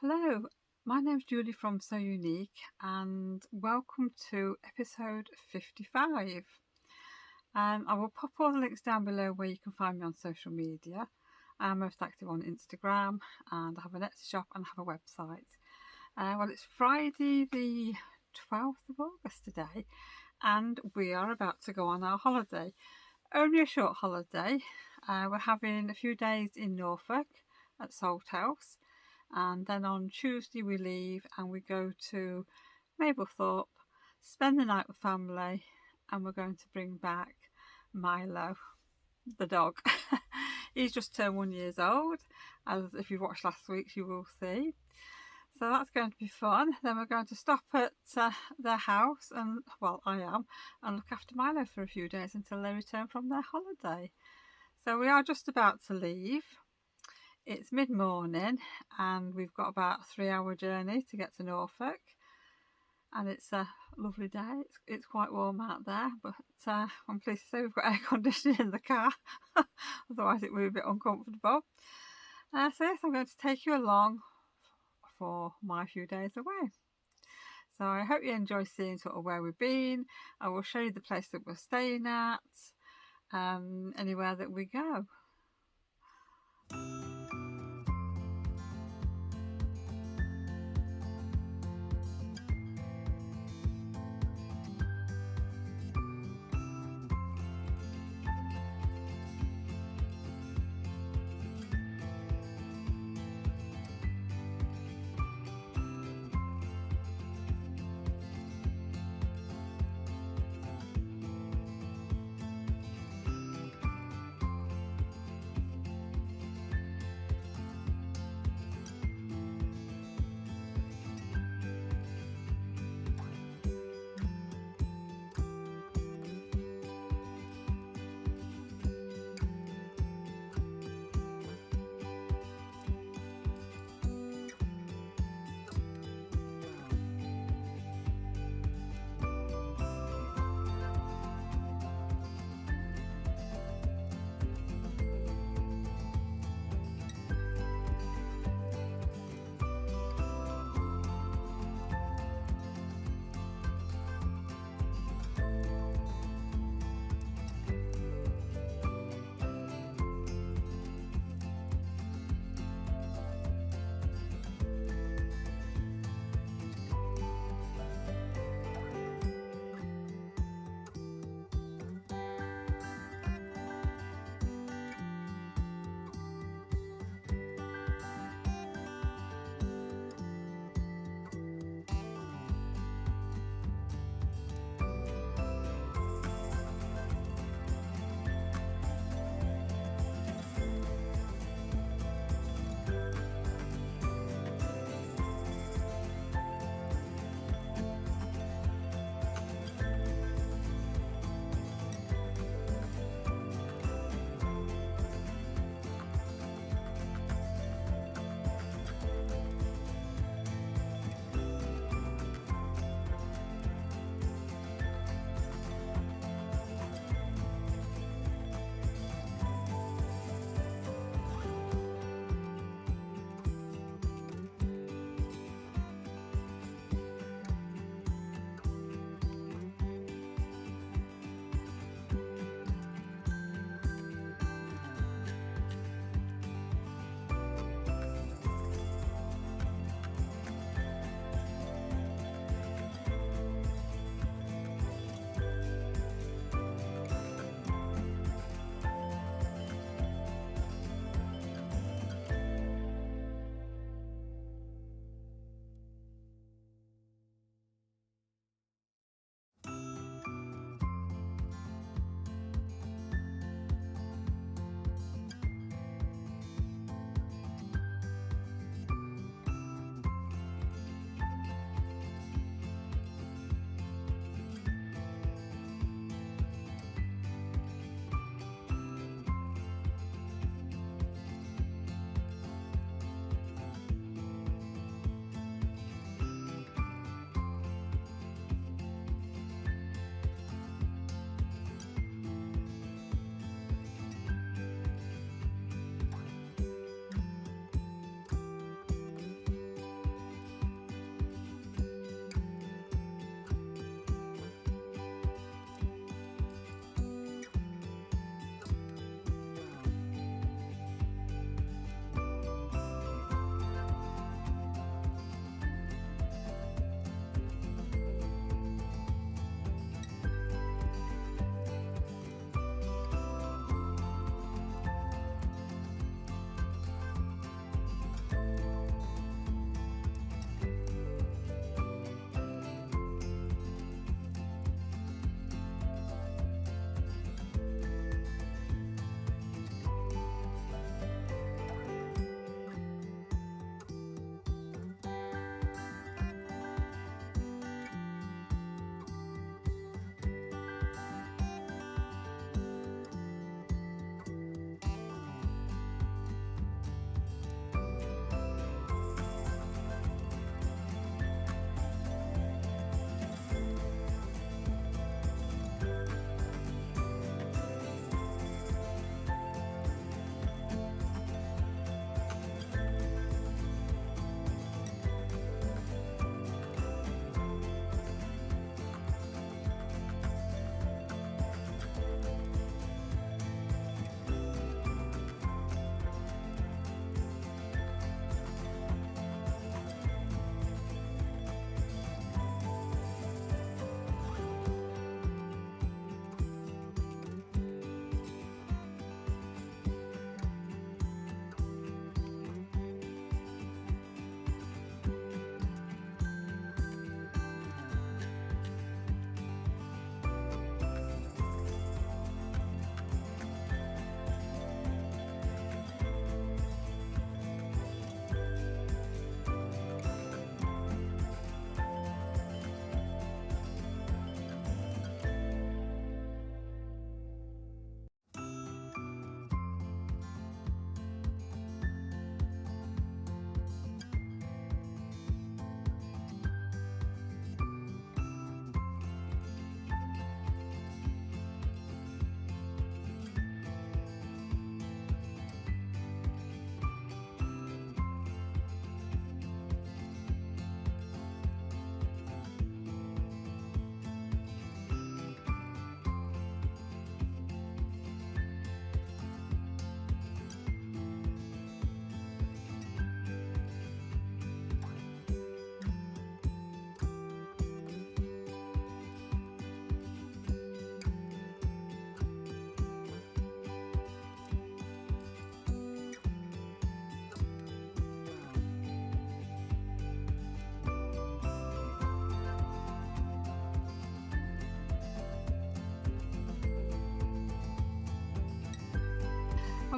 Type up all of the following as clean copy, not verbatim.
Hello, my name's Julie from So Unique and welcome to episode 55. I will pop all the links down below where you can find me on social media. I'm most active on Instagram and I have an Etsy shop and I have a website. Well, it's Friday the 12th of August today and we are about to go on our holiday. Only a short holiday. We're having a few days in Norfolk at Salthouse. And then on Tuesday we leave and we go to Mablethorpe, spend the night with family, and we're going to bring back Mylo, the dog. He's just turned 1 year old, as if you've watched last week's you will see. So that's going to be fun. Then we're going to stop at their house, and well, I am, and look after Mylo for a few days until they return from their holiday. So we are just about to leave. It's mid-morning and we've got about a 3-hour journey to get to Norfolk, and it's a lovely day. It's quite warm out there, but I'm pleased to say we've got air conditioning in the car, otherwise it would be a bit uncomfortable. So yes, I'm going to take you along for my few days away. So I hope you enjoy seeing sort of where we've been. I will show you the place that we're staying at, anywhere that we go.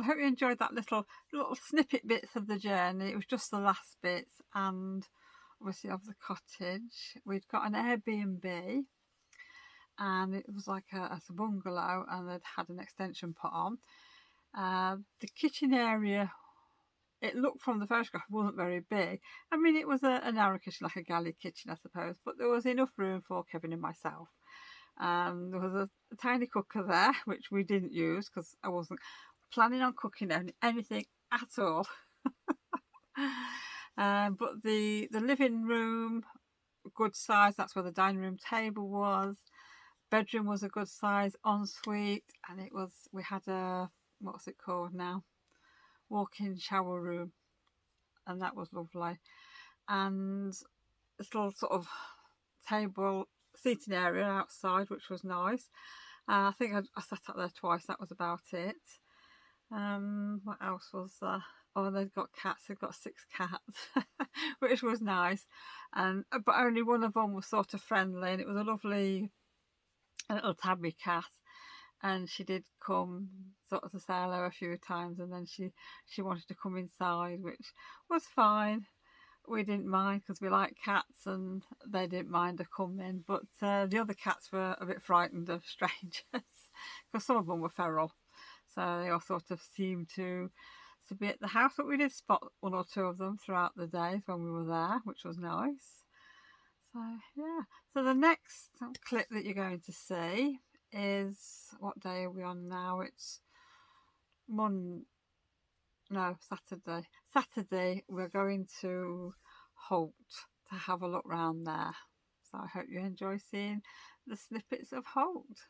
Well, I hope you enjoyed that little snippet bits of the journey. It was just the last bits, and obviously of the cottage. We'd got an Airbnb, and it was like a bungalow, and they'd had an extension put on. The kitchen area, it looked from the photograph, wasn't very big. I mean, it was a narrow kitchen, like a galley kitchen, I suppose, but there was enough room for Kevin and myself. There was a tiny cooker there, which we didn't use because I wasn't planning on cooking anything at all. But the living room, good size, that's where the dining room table was. Bedroom was a good size ensuite, and we had a, what's it called now, walk-in shower room, and that was lovely. And a little sort of table seating area outside, which was nice. I think I sat out there twice, that was about it. What else was there? Oh, they've got cats. They've got 6 cats, which was nice. But only one of them was sort of friendly, and it was a lovely little tabby cat. And she did come sort of to say hello a few times, and then she wanted to come inside, which was fine. We didn't mind because we like cats, and they didn't mind her coming. But the other cats were a bit frightened of strangers because some of them were feral. So they all sort of seemed to be at the house, but we did spot 1 or 2 of them throughout the days when we were there, which was nice. So yeah, so the next clip that you're going to see is, what day are we on now? It's Saturday. Saturday we're going to Holt to have a look round there. So I hope you enjoy seeing the snippets of Holt.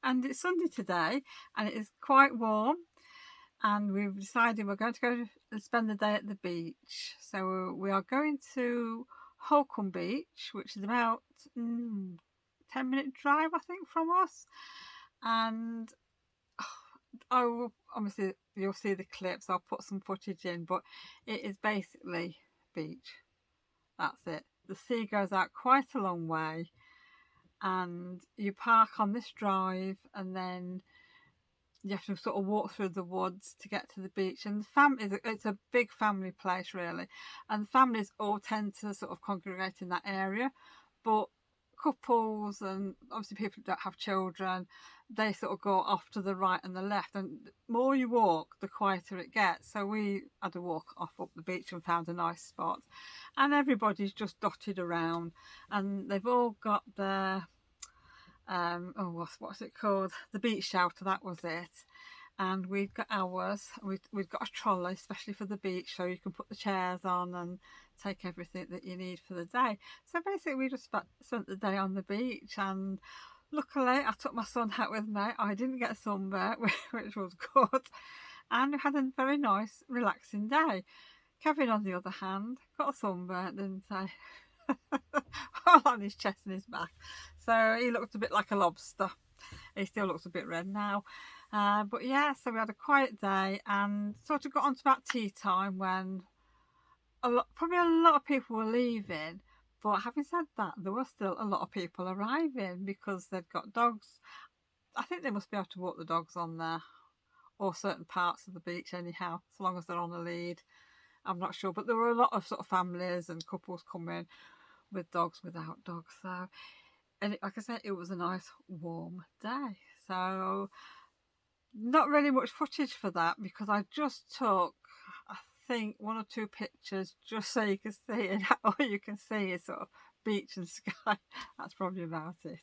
and it's Sunday today and it is quite warm, and we've decided we're going to go and spend the day at the beach. So we are going to Holt Beach, which is about 10-minute drive I think from us, and oh, obviously you'll see the clips, I'll put some footage in, but it is basically beach. That's it. The sea goes out quite a long way, and you park on this drive and then you have to sort of walk through the woods to get to the beach. And it's a big family place really, and families all tend to sort of congregate in that area, but couples and obviously people who don't have children, they sort of go off to the right and the left, and the more you walk the quieter it gets. So we had to walk off up the beach and found a nice spot, and everybody's just dotted around, and they've all got their what's it called, the beach shelter, that was it. And we've got ours. We've got a trolley especially for the beach, so you can put the chairs on and take everything that you need for the day. So basically we just spent the day on the beach, and luckily I took my son out with me. I didn't get sunburnt, which was good, and we had a very nice relaxing day. Kevin on the other hand got a sunburnt, didn't he? All on his chest and his back, so he looked a bit like a lobster. He still looks a bit red now, but yeah, so we had a quiet day and sort of got on to about tea time when probably a lot of people were leaving. But having said that, there were still a lot of people arriving because they'd got dogs. I think they must be able to walk the dogs on there, or certain parts of the beach anyhow, so long as they're on a lead. I'm not sure, but there were a lot of sort of families and couples coming with dogs, without dogs. So, and like I said, it was a nice warm day. So not really much footage for that because I just took, I think, 1 or 2 pictures just so you can see it. All you can see is sort of beach and sky. That's probably about it.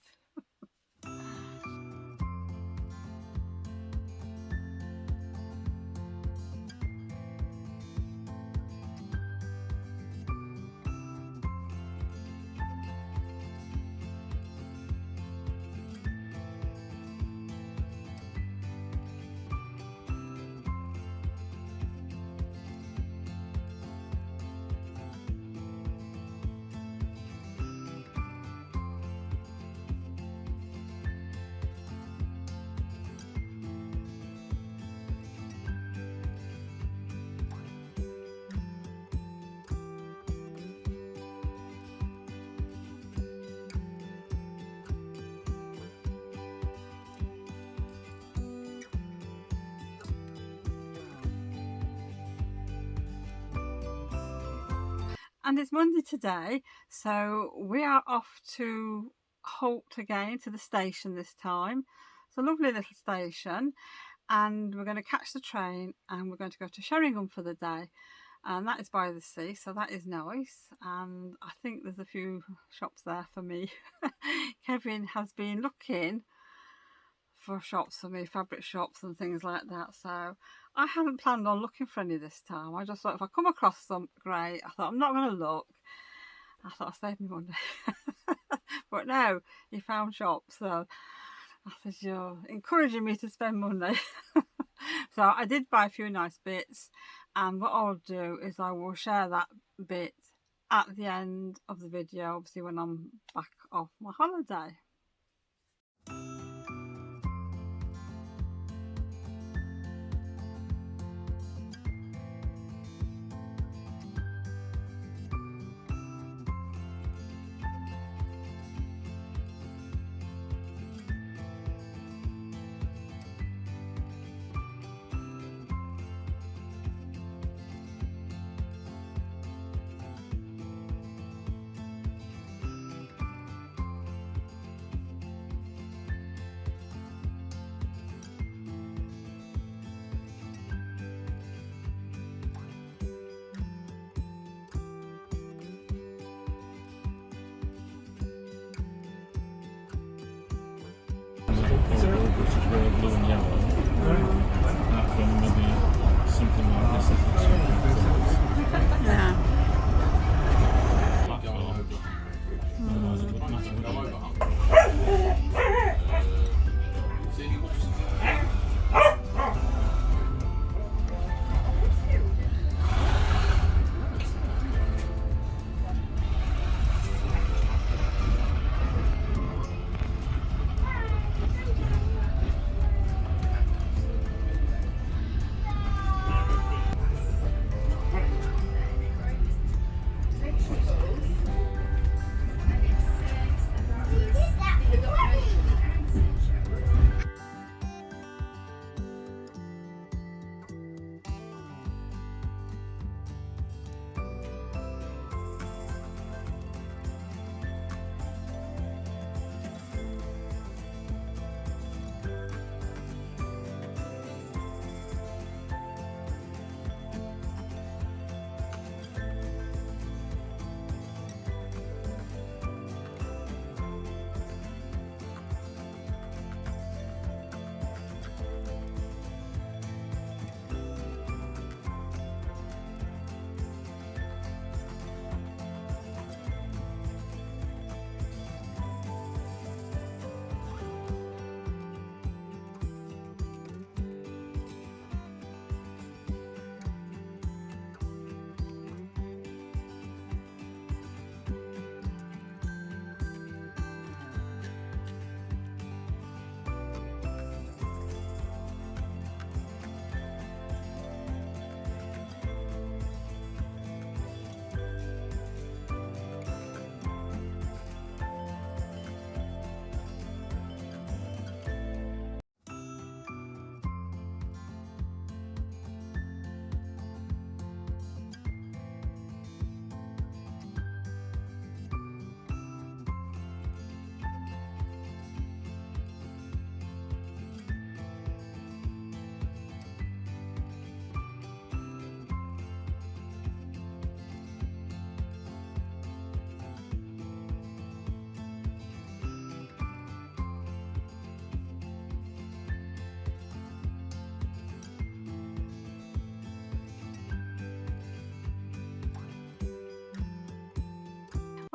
And it's Monday today, so we are off to Holt again, to the station this time. It's a lovely little station, and we're going to catch the train and we're going to go to Sheringham for the day, and that is by the sea, so that is nice. And I think there's a few shops there for me. Kevin has been looking for shops for me, fabric shops and things like that, so I hadn't planned on looking for any this time. I just thought if I come across some, great. I thought I'm not going to look. I thought I'll save me money. But no, he found shops, so I said, you're encouraging me to spend money. So I did buy a few nice bits, and what I'll do is I will share that bit at the end of the video, obviously when I'm back off my holiday. Blue and yellow. That one maybe something like this is Yeah. Otherwise it wouldn't matter, would it?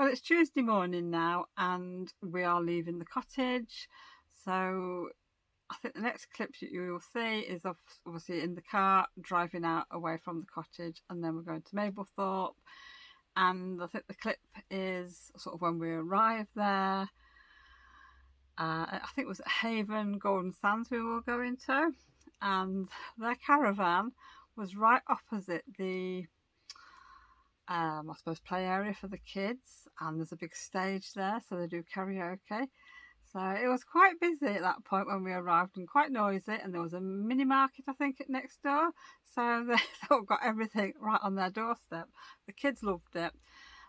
Well, it's Tuesday morning now and we are leaving the cottage. So I think the next clip that you will see is obviously in the car driving out away from the cottage, and then we're going to Mablethorpe. And I think the clip is sort of when we arrived there. I think it was at Haven Golden Sands we were going to, and their caravan was right opposite the I suppose play area for the kids, and there's a big stage there, so they do karaoke. So it was quite busy at that point when we arrived, and quite noisy, and there was a mini market I think next door, so they sort of got everything right on their doorstep. The kids loved it.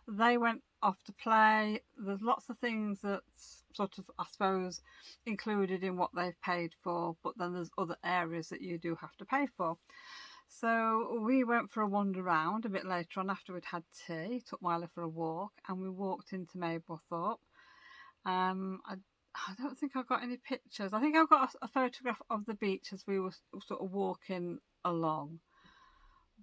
They went off to play. There's lots of things that's sort of, I suppose, included in what they've paid for, but then there's other areas that you do have to pay for. So we went for a wander round a bit later on after we'd had tea, took Mylo for a walk, and we walked into Mablethorpe. I don't think I got any pictures. I think I got a photograph of the beach as we were sort of walking along.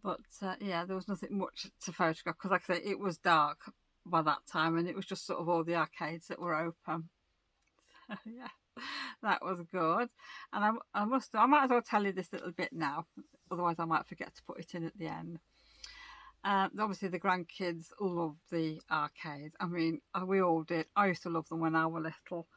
But yeah, there was nothing much to photograph because, like I say, it was dark by that time, and it was just sort of all the arcades that were open. So, yeah, that was good. And I might as well tell you this little bit now, otherwise I might forget to put it in at the end. Obviously the grandkids love the arcades. I mean, we all did. I used to love them when I was little.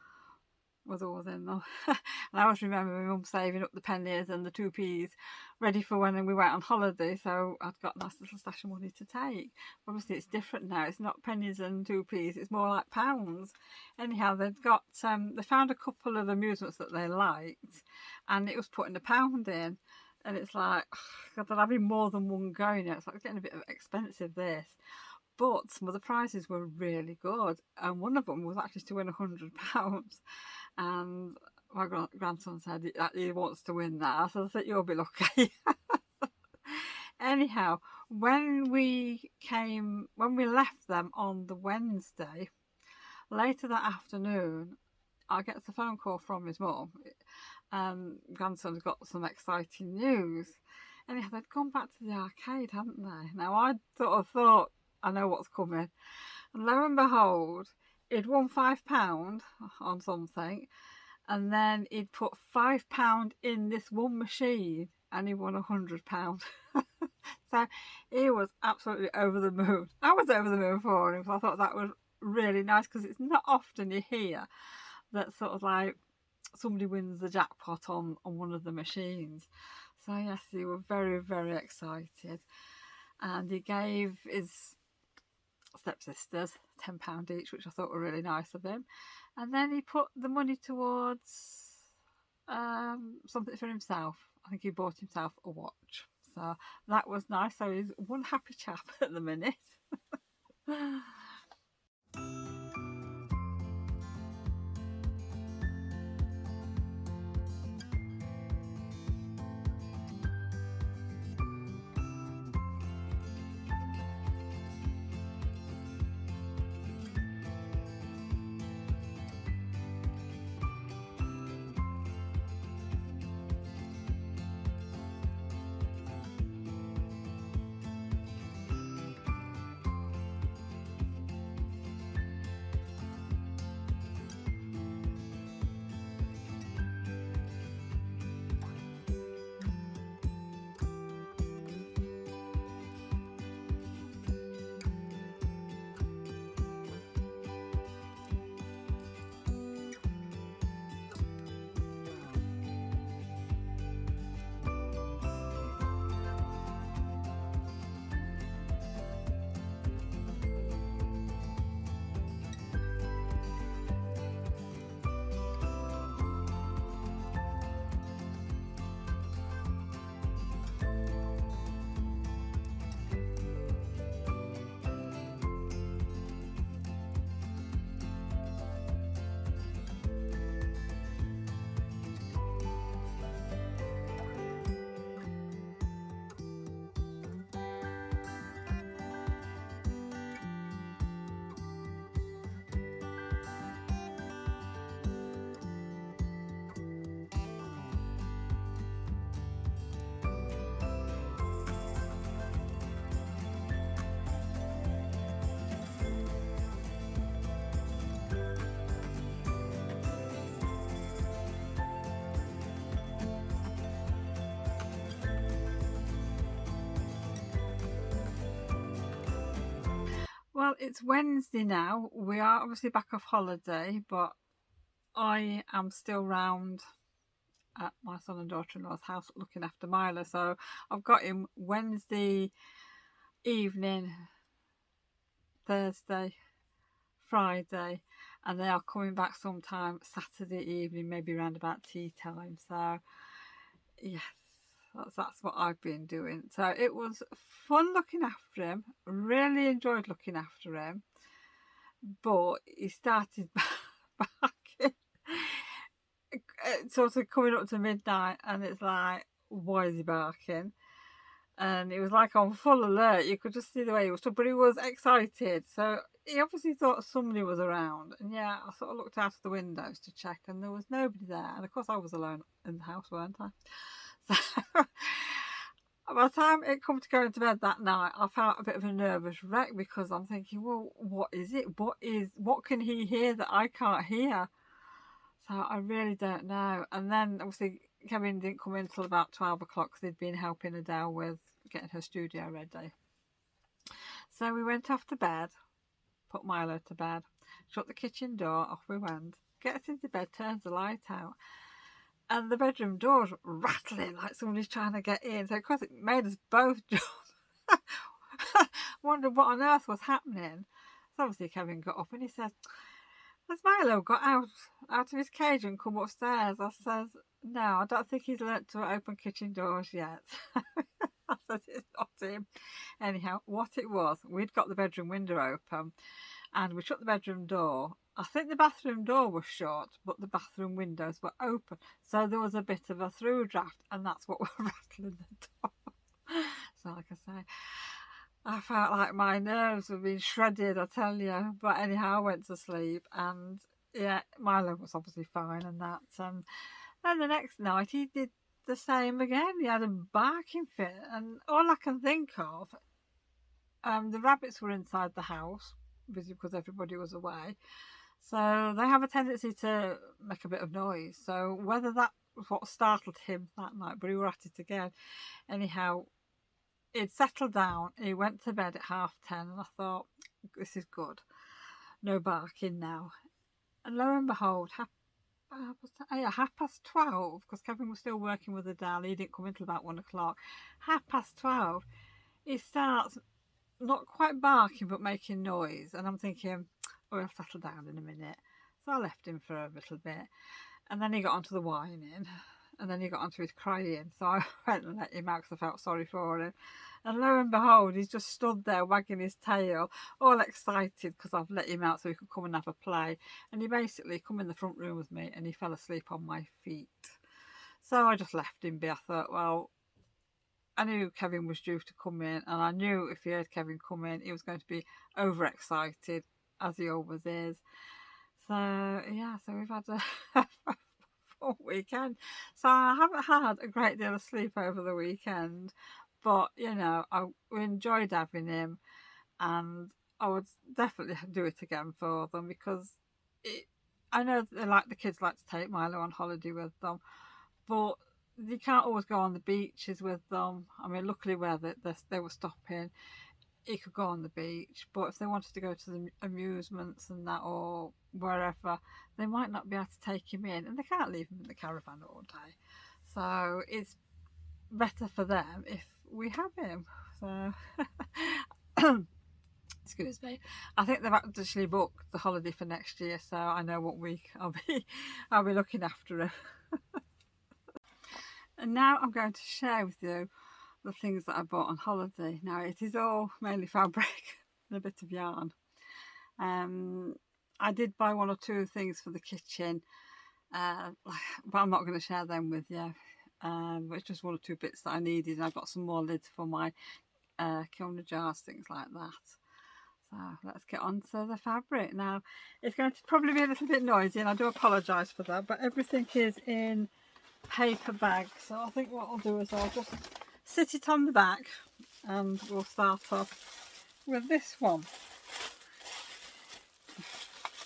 Was always in them. And I always remember my mum saving up the pennies and the 2p's ready for when we went on holiday, so I'd got a nice little stash of money to take. Obviously it's different now, it's not pennies and 2p's, it's more like pounds. Anyhow, they'd got they found a couple of amusements that they liked, and it was putting £1 in, and it's like, God, they're having more than one going. It's like getting a bit expensive, this. But some of the prizes were really good, and one of them was actually to win £100. And my grandson said that he wants to win that. So I said, you'll be lucky. Anyhow, when we left them on the Wednesday, later that afternoon, I get a phone call from his mum. Grandson's got some exciting news. Anyhow, they'd gone back to the arcade, hadn't they? Now, I sort of thought, I know what's coming. And lo and behold, he'd won £5 on something, and then he'd put £5 in this one machine, and he won £100. So he was absolutely over the moon. I was over the moon for him, so I thought that was really nice, because it's not often you hear that sort of like somebody wins the jackpot on one of the machines. So yes, he was very, very excited, and he gave his stepsisters £10 each, which I thought were really nice of him. And then he put the money towards something for himself. I think he bought himself a watch. So that was nice. So he's one happy chap at the minute. Well, it's Wednesday now. We are obviously back off holiday, but I am still round at my son and daughter-in-law's house looking after Mylo. So I've got him Wednesday evening, Thursday, Friday, and they are coming back sometime Saturday evening, maybe around about tea time. So yes, that's what I've been doing. So it was fun looking after him. Really enjoyed looking after him, but he started barking sort of coming up to midnight, and it's like, why is he barking? And it was like on full alert. You could just see the way he was, but he was excited. So he obviously thought somebody was around. And yeah, I sort of looked out of the windows to check, and there was nobody there. And of course, I was alone in the house, weren't I? So by the time it come to going to bed that night, I felt a bit of a nervous wreck, because I'm thinking, well, what is it? What can he hear that I can't hear? So I really don't know. And then obviously Kevin didn't come in until about 12 o'clock, because they'd been helping Adele with getting her studio ready. So we went off to bed, put Mylo to bed, shut the kitchen door, off we went, gets into bed, turns the light out, and the bedroom door's rattling like somebody's trying to get in. So of course it made us both jump. Wondered what on earth was happening. So obviously Kevin got up and he said, has Mylo got out of his cage and come upstairs? I says, no, I don't think he's learnt to open kitchen doors yet. I said, it's not him. Anyhow, what it was, we'd got the bedroom window open and we shut the bedroom door. I think the bathroom door was shut, but the bathroom windows were open. So there was a bit of a through draft, and that's what was rattling the door. So like I say, I felt like my nerves were being shredded, I tell you. But anyhow, I went to sleep, and yeah, Mylo was obviously fine and that. Then the next night he did the same again. He had a barking fit, and all I can think of, the rabbits were inside the house, busy because everybody was away. So they have a tendency to make a bit of noise. So whether that was what startled him that night, but he were at it again. Anyhow, he'd settled down. He went to bed at 10:30, and I thought, this is good. No barking now. And lo and behold, 12:30, because Kevin was still working with Adele. He didn't come until about 1 o'clock. 12:30, he starts not quite barking, but making noise. And I'm thinking, oh, he'll settle down in a minute. So I left him for a little bit. And then he got onto the whining. And then he got onto his crying. So I went and let him out because I felt sorry for him. And lo and behold, he's just stood there wagging his tail, all excited because I've let him out so he could come and have a play. And he basically come in the front room with me and he fell asleep on my feet. So I just left him be. I thought, well, I knew Kevin was due to come in, and I knew if he heard Kevin come in, he was going to be overexcited, as he always is. So yeah, so we've had a full weekend. So I haven't had a great deal of sleep over the weekend, but you know, we enjoyed having him, and I would definitely do it again for them, because I know the kids like to take Mylo on holiday with them, but you can't always go on the beaches with them. I mean, luckily where they were stopping, he could go on the beach, but if they wanted to go to the amusements and that, or wherever, they might not be able to take him in, and they can't leave him in the caravan all day. So it's better for them if we have him. So excuse me. I think they've actually booked the holiday for next year, so I know what week I'll be looking after him. And now I'm going to share with you the things that I bought on holiday. Now it is all mainly fabric and a bit of yarn. I did buy 1 or 2 things for the kitchen, but I'm not going to share them with you. But it's just 1 or 2 bits that I needed, and I've got some more lids for my kiln jars, things like that. So let's get on to the fabric. Now it's going to probably be a little bit noisy, and I do apologise for that, but everything is in paper bag. So I think what I'll do is I'll just sit it on the back, and we'll start off with this one. I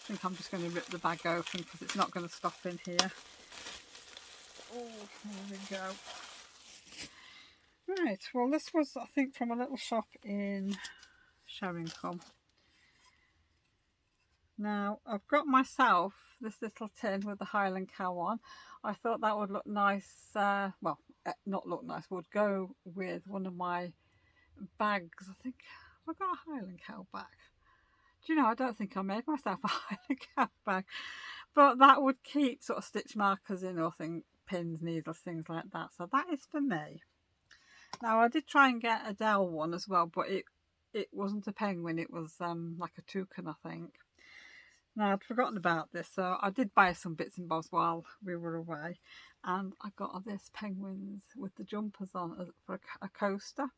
think I'm just going to rip the bag open because it's not going to stop in here. Oh, there we go. Right, well this was, I think, from a little shop in Sheringham. Now I've got myself this little tin with the Highland cow on. I thought that would look nice, well, not look nice, would go with one of my bags. I think I've got a Highland cow bag. Do you know, I don't think I made myself a Highland cow bag, but that would keep sort of stitch markers in, or pins, needles, things like that. So that is for me. Now I did try and get a Dell one as well, but it wasn't a penguin, it was like a toucan, I think. Now I'd forgotten about this, so I did buy some bits and bobs while we were away, and I got this penguins with the jumpers on for a coaster,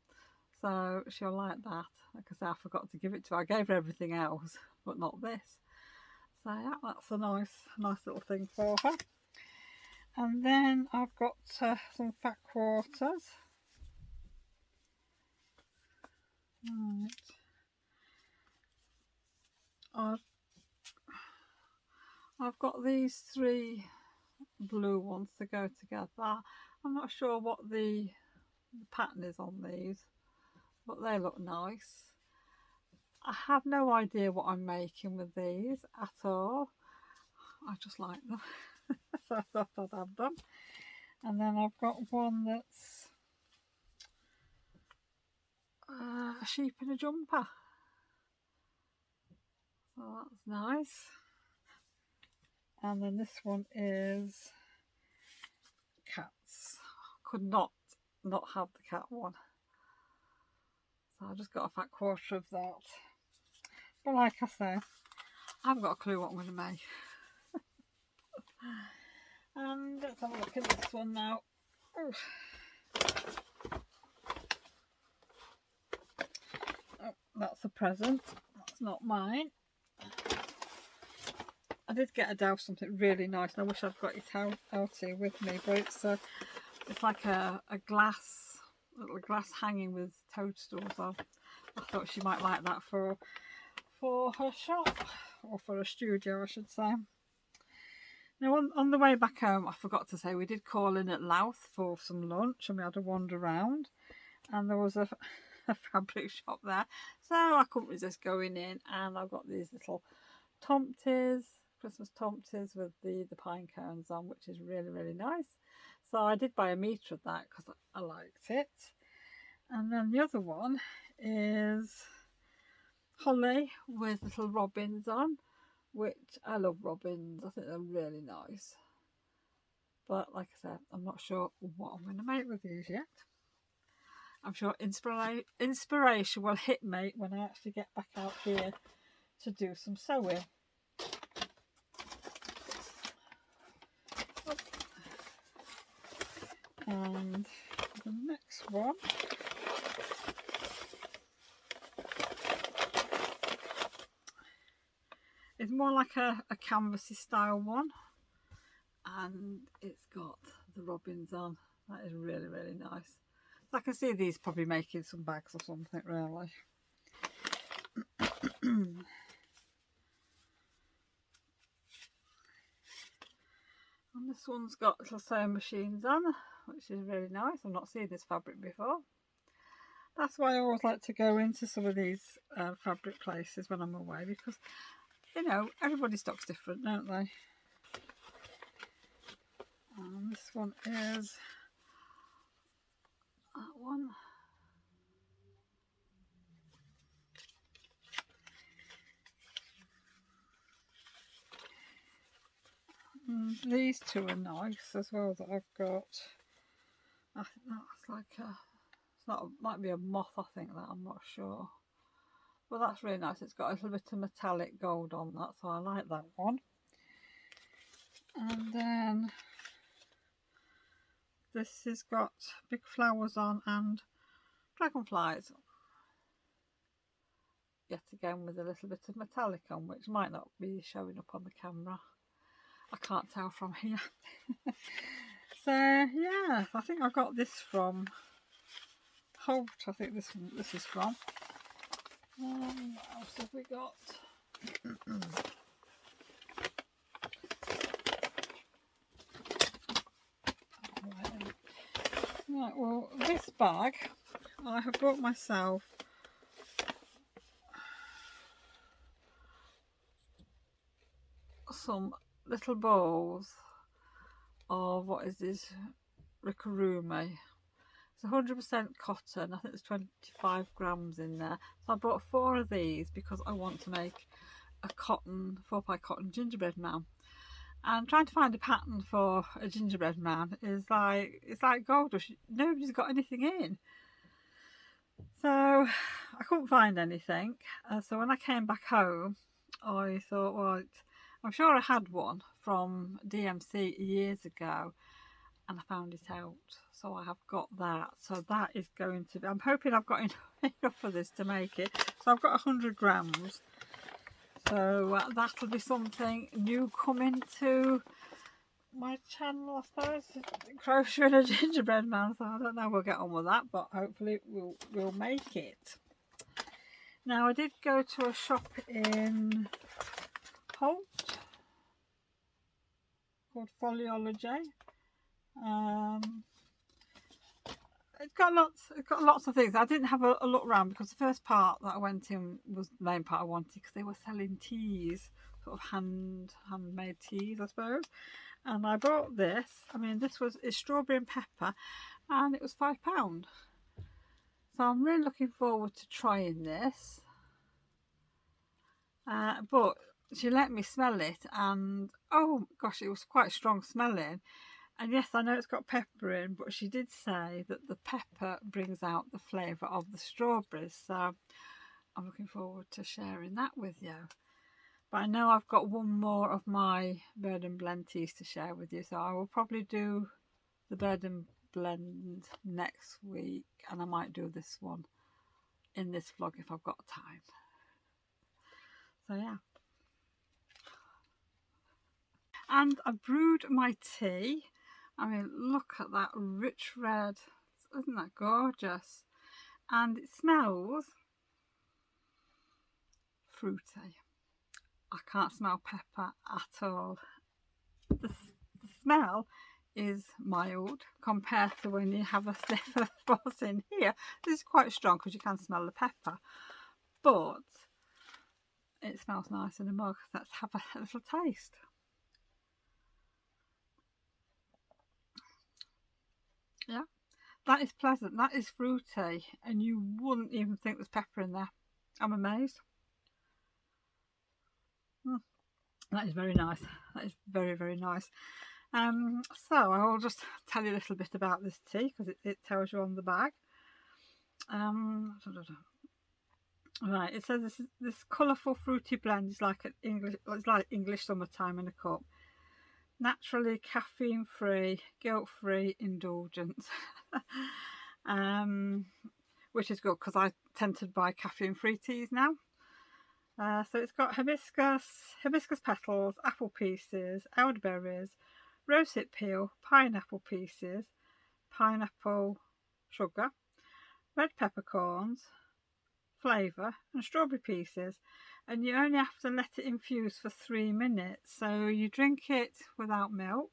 so she'll like that. Like I say, I forgot to give it to her. I gave her everything else, but not this. So yeah, that's a nice little thing for her. And then I've got some fat quarters. Right. I've got these 3 blue ones to go together. I'm not sure what the pattern is on these, but they look nice. I have no idea what I'm making with these at all. I just like them. So I thought I'd have them. And then I've got one that's a sheep in a jumper. So that's nice. And then this one is cats. Could not have the cat one. So I just got a fat quarter of that. But like I say, I haven't got a clue what I'm going to make. And let's have a look at this one now. Oh, that's a present. That's not mine. I did get a Dell something really nice, and I wish I'd got it out here with me, but it's like a little glass hanging with toadstools on. I thought she might like that for her shop, or for her studio I should say. Now on the way back home, I forgot to say we did call in at Wath for some lunch, and we had a wander around, and there was a fabric shop there, so I couldn't resist going in, and I've got these little tomties, Christmas tomties with the pine cones on, which is really nice. So I did buy a metre of that because I liked it. And then the other one is holly with little robins on, which I love robins. I think they're really nice. But like I said, I'm not sure what I'm going to make with these yet. I'm sure inspiration will hit me when I actually get back out here to do some sewing. And the next one is more like a canvasy style one, and it's got the robins on. That is really nice. So I can see these probably making some bags or something, really. And this one's got little sewing machines on, which is really nice. I've not seen this fabric before. That's why I always like to go into some of these fabric places when I'm away, because, you know, everybody stocks different, don't they? And this one is that one. And these two are nice as well that I've got. I think that's like might be a moth, I think that, I'm not sure. But that's really nice. It's got a little bit of metallic gold on that, so I like that one. And then this has got big flowers on and dragonflies. Yet again with a little bit of metallic on, which might not be showing up on the camera. I can't tell from here. So yeah, I think I got this from Holt. I think this is from. What else have we got? Right, well, this bag I have bought myself some little balls of, what is this, rickarumi. It's 100% cotton. I think there's 25 grams in there. So I bought 4 of these because I want to make a 4-ply cotton gingerbread man. And trying to find a pattern for a gingerbread man is like, it's like gold rush. Nobody's got anything in. So I couldn't find anything. So when I came back home, I thought, well, I'm sure I had one from DMC years ago, and I found it out. So I have got that. So that is going to be, I'm hoping I've got enough for this to make it. So I've got 100 grams. So that'll be something new coming to my channel, I suppose. Crocheting a gingerbread man. So I don't know, we'll get on with that, but hopefully we'll make it. Now I did go to a shop in Holt called Foliology. It's got lots of things. I didn't have a look around because the first part that I went in was the main part I wanted, because they were selling teas, sort of handmade teas, I suppose. And I bought this. I mean, it's strawberry and pepper, and it was £5. So I'm really looking forward to trying this. But she let me smell it, and oh gosh, it was quite strong smelling. And yes, I know it's got pepper in, but she did say that the pepper brings out the flavour of the strawberries. So I'm looking forward to sharing that with you. But I know I've got one more of my Bird and Blend teas to share with you. So I will probably do the Bird and Blend next week. And I might do this one in this vlog if I've got time. So yeah. And I brewed my tea. I mean, look at that rich red. Isn't that gorgeous? And it smells fruity. I can't smell pepper at all. The smell is mild compared to when you have a sniff of what's in here. This is quite strong because you can smell the pepper. But it smells nice in the mug. Let's have a little taste. Yeah, that is pleasant. That is fruity, and you wouldn't even think there's pepper in there. I'm amazed. That is very nice. That is very, very nice. So I will just tell you a little bit about this tea because it tells you on the bag. Right, it says this colourful fruity blend is like English summertime in a cup. Naturally caffeine free, guilt free indulgence. Which is good because I tend to buy caffeine free teas now. So it's got hibiscus petals, apple pieces, elderberries, rosehip peel, pineapple pieces, pineapple sugar, red peppercorns, flavour, and strawberry pieces. And you only have to let it infuse for 3 minutes. So you drink it without milk,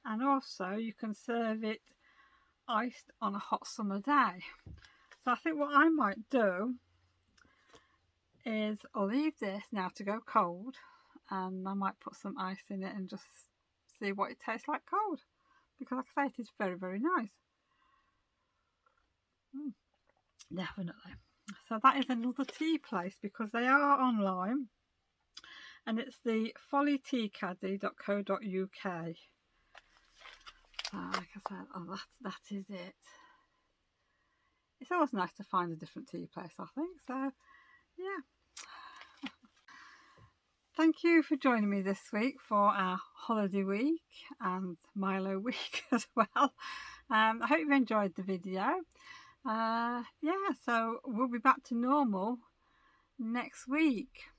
and also you can serve it iced on a hot summer day. So I think what I might do is I'll leave this now to go cold, and I might put some ice in it and just see what it tastes like cold, because like I say, it is very, very nice. Definitely. So that is another tea place because they are online, and it's the follyteacaddy.co.uk. So like I said, that is it. It's always nice to find a different tea place, I think. So yeah. Thank you for joining me this week for our holiday week and Mylo week as well. I hope you've enjoyed the video. Yeah, so we'll be back to normal next week.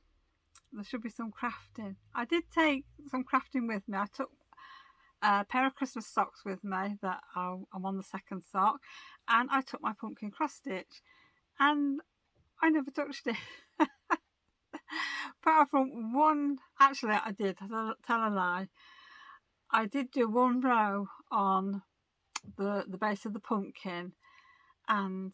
There should be some crafting. I did take some crafting with me. I took a pair of Christmas socks with me that I'm on the second sock, and I took my pumpkin cross stitch, and I never touched it. Apart from one, actually I did, I'll tell a lie. I did do one row on the base of the pumpkin, and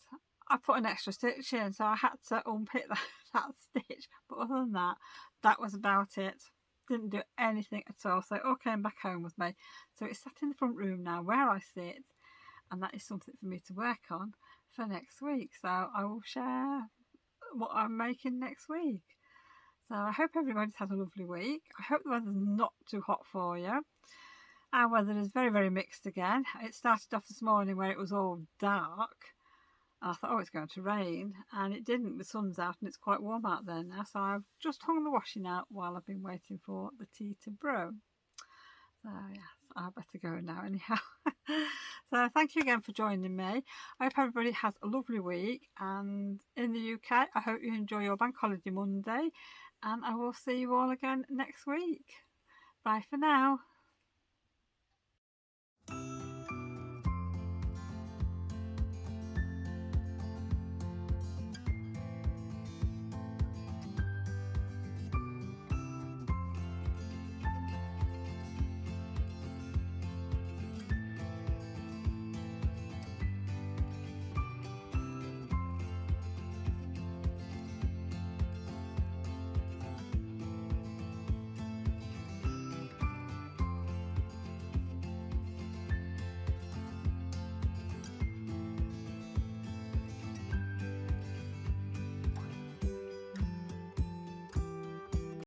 I put an extra stitch in, so I had to unpick that stitch. But other than that, that was about it. didn't do anything at all. So it all came back home with me. So it's sat in the front room now where I sit, and that is something for me to work on for next week. So I will share what I'm making next week. So I hope everybody's had a lovely week. I hope the weather's not too hot for you. Our weather is very, very mixed again. It started off this morning where it was all dark. And I thought, oh, it's going to rain. And it didn't. The sun's out and it's quite warm out there now. So I've just hung the washing out while I've been waiting for the tea to brew. So yes, I better go now anyhow. So thank you again for joining me. I hope everybody has a lovely week. And in the UK, I hope you enjoy your bank holiday Monday. And I will see you all again next week. Bye for now.